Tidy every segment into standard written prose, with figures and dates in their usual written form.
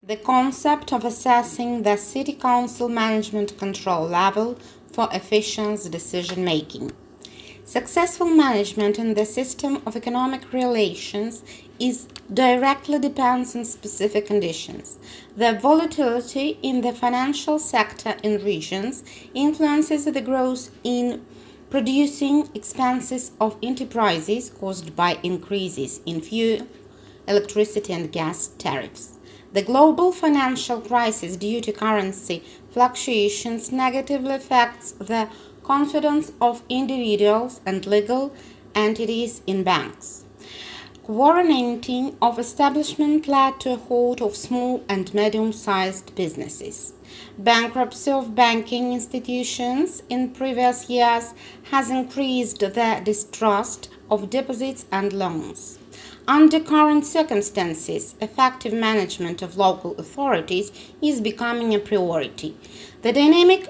The concept of assessing the City Council management control level for efficient decision-making. Successful management in the system of economic relations directly depends on specific conditions. The volatility in the financial sector in regions influences the growth in producing expenses of enterprises caused by increases in fuel, electricity and gas tariffs. The global financial crisis due to currency fluctuations negatively affects the confidence of individuals and legal entities in banks. Quarantining of establishment led to a halt of small and medium-sized businesses. Bankruptcy of banking institutions in previous years has increased the distrust of deposits and loans. Under current circumstances, effective management of local authorities is becoming a priority. The dynamic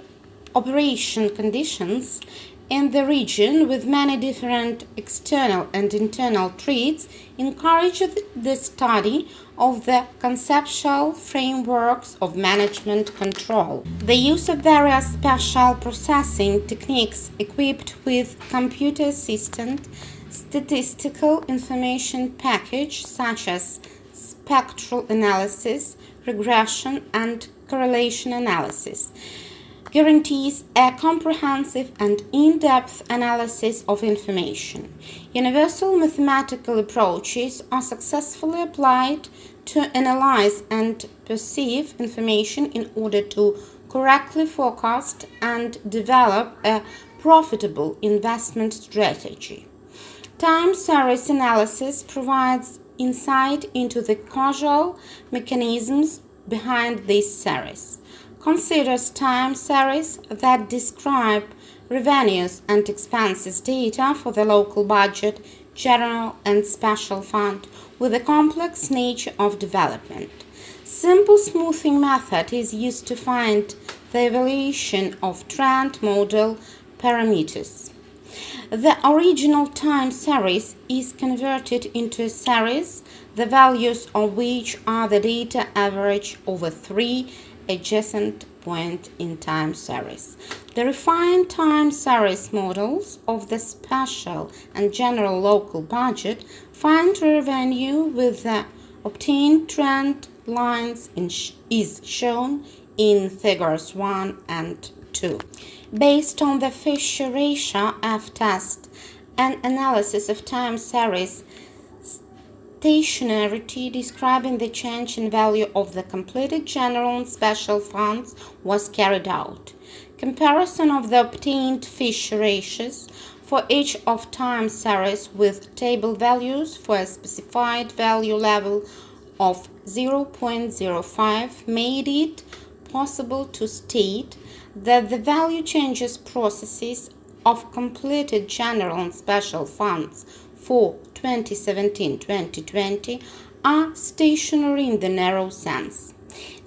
operation conditions in the region, with many different external and internal threats, encourage the study of the conceptual frameworks of management control. The use of various special processing techniques equipped with computer-assisted statistical information package such as spectral analysis, regression, and correlation analysis guarantees a comprehensive and in-depth analysis of information. Universal mathematical approaches are successfully applied to analyze and perceive information in order to correctly forecast and develop a profitable investment strategy. Time series analysis provides insight into the causal mechanisms behind these series. Considers time series that describe revenues and expenses data for the local budget, general and special fund with a complex nature of development. Simple smoothing method is used to find the evaluation of trend model parameters. The original time series is converted into a series, the values of which are the data average over 3 adjacent point in time series. The refined time series models of the special and general local budget find revenue with the obtained trend lines is shown in figures 1 and 2. Based on the Fisher ratio F-test, an analysis of time series stationarity describing the change in value of the completed general and special funds was carried out. Comparison of the obtained Fisher ratios for each of time series with table values for a specified value level of 0.05 made it possible to state that the value changes processes of completed general and special funds for 2017-2020 are stationary in the narrow sense.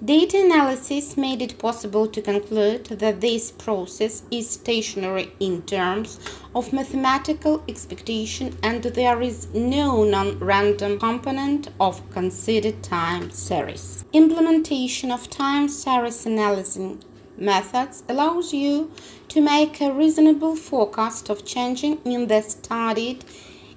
Data analysis made it possible to conclude that this process is stationary in terms of mathematical expectation and there is no non-random component of considered time series. Implementation of time series analysis methods allows you to make a reasonable forecast of changing in the studied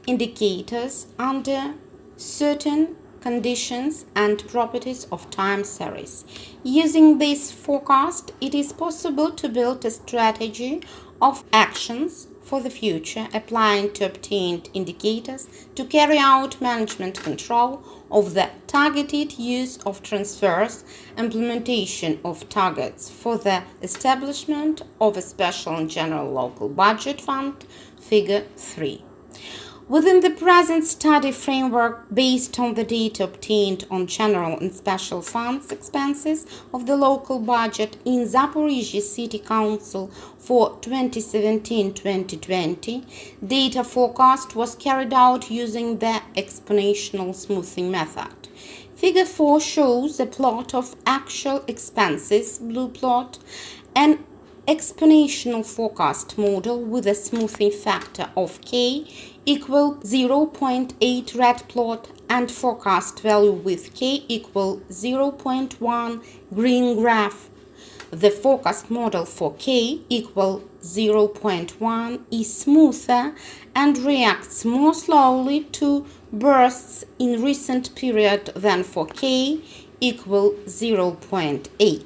indicators under certain conditions and properties of time series. Using this forecast, it is possible to build a strategy of actions for the future, applying to obtained indicators to carry out management control of the targeted use of transfers, implementation of targets for the establishment of a special and general local budget fund, Figure 3. Within the present study framework, based on the data obtained on general and special funds expenses of the local budget in Zaporizhzhia City Council for 2017-2020, data forecast was carried out using the exponential smoothing method. Figure 4 shows a plot of actual expenses, blue plot, and exponential forecast model with a smoothing factor of k equal 0.8 red plot and forecast value with k equal 0.1 green graph. The forecast model for k equal 0.1 is smoother and reacts more slowly to bursts in recent period than for k equal 0.8.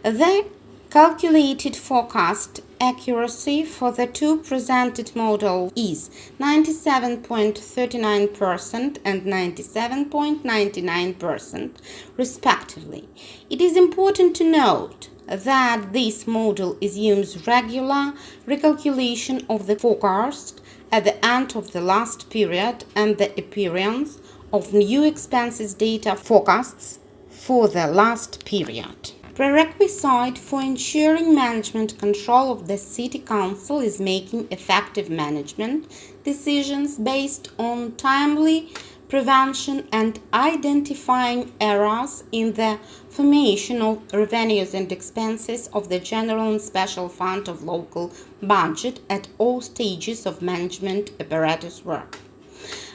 The calculated forecast accuracy for the two presented models is 97.39% and 97.99% respectively. It is important to note that this model assumes regular recalculation of the forecast at the end of the last period and the appearance of new expenses data forecasts for the last period. Prerequisite for ensuring management control of the City Council is making effective management decisions based on timely prevention and identifying errors in the formation of revenues and expenses of the general and special fund of local budget at all stages of management apparatus work.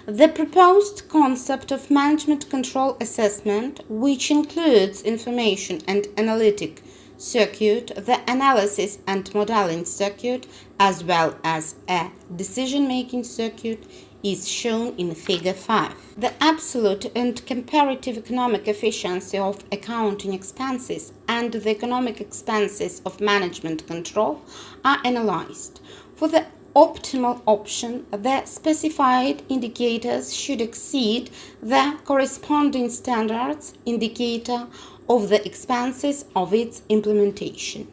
The proposed concept of management control assessment, which includes information and analytic circuit, the analysis and modeling circuit, as well as a decision-making circuit, is shown in Figure 5. The absolute and comparative economic efficiency of accounting expenses and the economic expenses of management control are analyzed. For the optimal option, the specified indicators should exceed the corresponding standards indicator of the expenses of its implementation.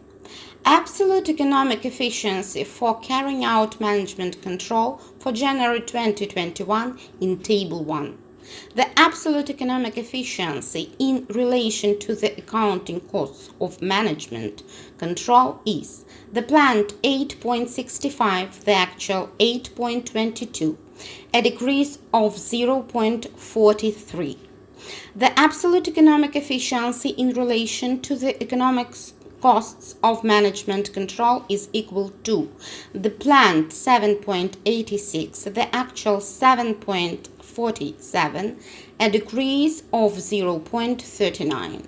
Absolute economic efficiency for carrying out management control for January 2021 in Table 1. The absolute economic efficiency in relation to the accounting costs of management control is the planned 8.65, the actual 8.22, a decrease of 0.43. The absolute economic efficiency in relation to the economic costs of management control is equal to the planned 7.86, the actual 7.47, a decrease of 0.39.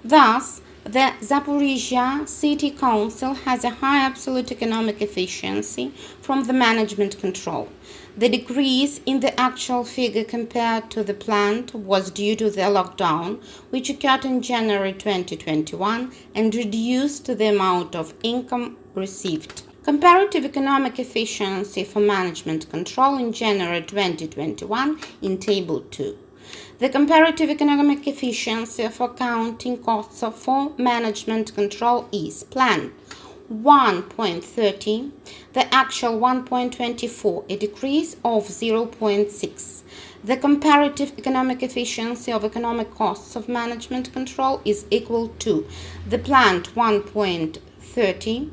Thus, the Zaporizhzhia City Council has a high absolute economic efficiency from the management control. The decrease in the actual figure compared to the planned was due to the lockdown, which occurred in January 2021 and reduced the amount of income received. Comparative economic efficiency for management control in January 2021 in Table 2. The comparative economic efficiency of accounting costs for management control is planned 1.30, the actual 1.24, a decrease of 0.6. The comparative economic efficiency of economic costs of management control is equal to the planned 1.30,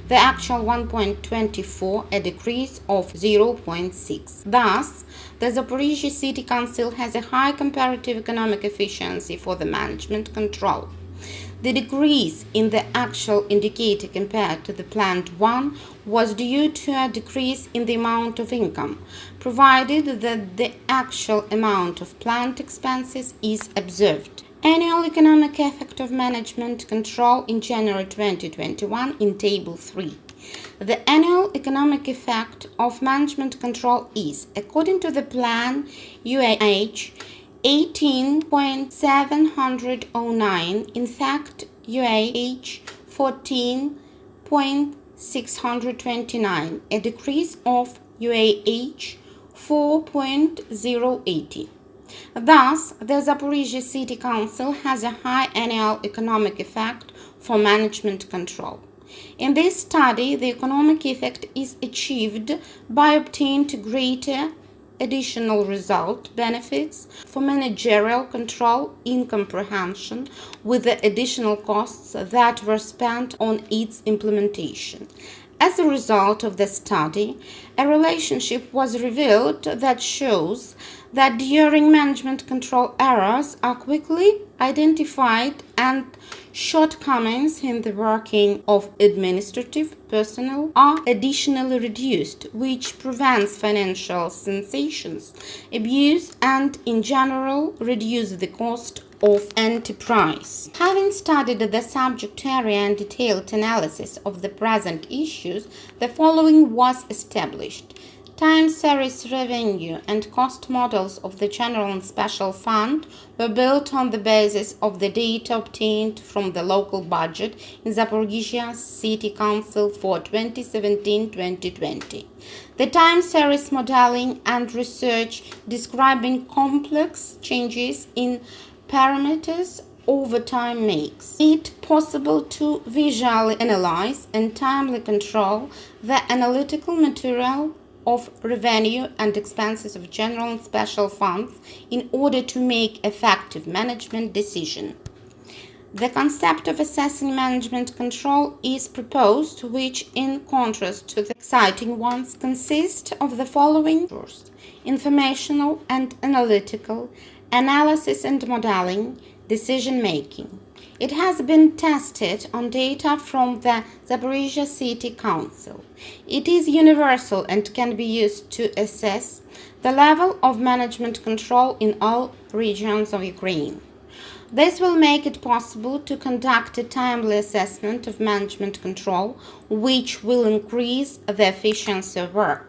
the actual 1.24, a decrease of 0.6. Thus, the Zaporizhzhia City Council has a high comparative economic efficiency for the management control. The decrease in the actual indicator compared to the planned one was due to a decrease in the amount of income, provided that the actual amount of planned expenses is observed. Annual economic effect of management control in January 2021 in Table 3. The annual economic effect of management control is, according to the plan UAH 18.709, in fact UAH 14.629, a decrease of UAH 4.080. Thus, the Zaporizhzhia City Council has a high annual economic effect for management control. In this study, the economic effect is achieved by obtaining greater additional result benefits for managerial control in comprehension with the additional costs that were spent on its implementation. As a result of the study, a relationship was revealed that shows that during management control errors are quickly identified and shortcomings in the working of administrative personnel are additionally reduced, which prevents financial sensations, abuse, and in general reduce the cost of enterprise. Having studied the subject area and detailed analysis of the present issues, the following was established. Time series revenue and cost models of the General and Special Fund were built on the basis of the data obtained from the local budget in Zaporizhzhia City Council for 2017-2020. The time series modeling and research describing complex changes in parameters over time makes it possible to visually analyze and timely control the analytical material of revenue and expenses of general and special funds in order to make effective management decisions. The concept of assessing management control is proposed, which, in contrast to the exciting ones, consists of the following: first, informational and analytical, analysis and modeling, decision-making. It has been tested on data from the Zaporizhzhia City Council. It is universal and can be used to assess the level of management control in all regions of Ukraine. This will make it possible to conduct a timely assessment of management control, which will increase the efficiency of work.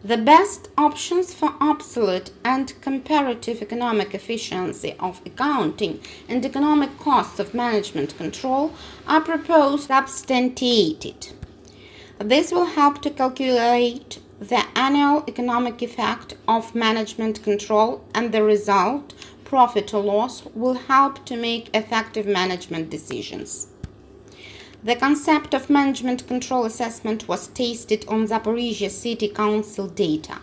The best options for absolute and comparative economic efficiency of accounting and economic costs of management control are proposed substantiated. This will help to calculate the annual economic effect of management control, and the result, profit or loss, will help to make effective management decisions. The concept of management control assessment was tested on Zaporizhzhia City Council data.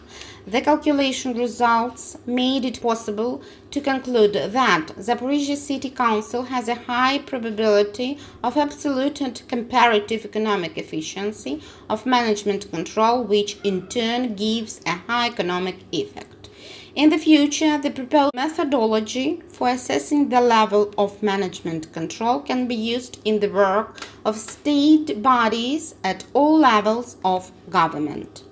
The calculation results made it possible to conclude that Zaporizhzhia City Council has a high probability of absolute and comparative economic efficiency of management control, which in turn gives a high economic effect. In the future, the proposed methodology for assessing the level of management control can be used in the work of state bodies at all levels of government.